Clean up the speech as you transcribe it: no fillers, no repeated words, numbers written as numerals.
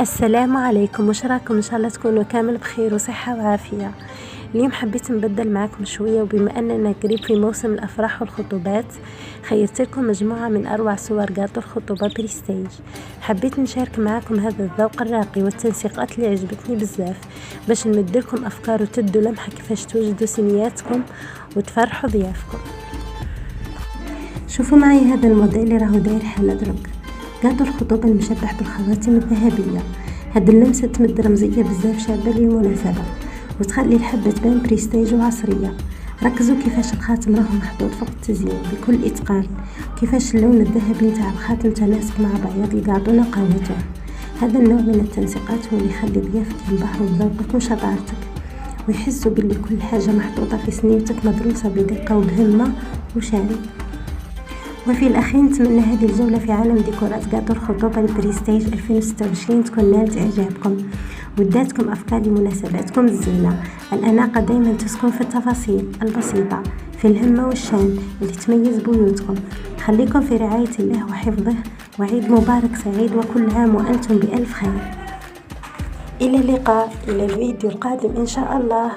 السلام عليكم، وش راكم؟ ان شاء الله تكونوا كامل بخير وصحة وعافية. اليوم حبيت نبدل معاكم شوية، وبما اننا قريب في موسم الافراح والخطوبات خيرت لكم مجموعة من اروع صور جاتو الخطوبة بريستيج. حبيت نشارك معاكم هذا الذوق الراقي والتنسيقات اللي عجبتني بزاف، باش نمدلكم افكار وتدوا لمحة كيفاش توجدوا سينياتكم وتفرحوا ضيافكم. شوفوا معي هذا الموديل اللي راهو داير حالة درك، جاتو الخطوبة المشبح بالخواتم الذهبية. هاد اللمسة تمد رمزية بزاف شابة للمناسبة، وتخلي الحبة تبان بريستيج وعصرية. ركزوا كيفاش الخاتم راهو محطوط فوق التزيين بكل اتقان، كيفاش اللون الذهبي نتاع الخاتم تناسق مع بياض الجاتو نقاوته. هذا النوع من التنسيقات هو اللي يخلي ضيافك ينبهروا بذوقك وشطارتك، ويحسوا باللي كل حاجة محطوطة في سنيتك مدروسة بدقة وبهمة وشان. وفي الأخير نتمنى هذه الجولة في عالم ديكورات جاتو الخطوبة البريستيج 2026 تكون نالت إعجابكم، وداتكم أفكار لمناسباتكم الزينة. الأناقة دايما تسكن في التفاصيل البسيطة، في الهمة والشان اللي تميز بيوتكم. خليكم في رعاية الله وحفظه، وعيد مبارك سعيد، وكل عام وأنتم بألف خير. إلى اللقاء، إلى الفيديو القادم إن شاء الله.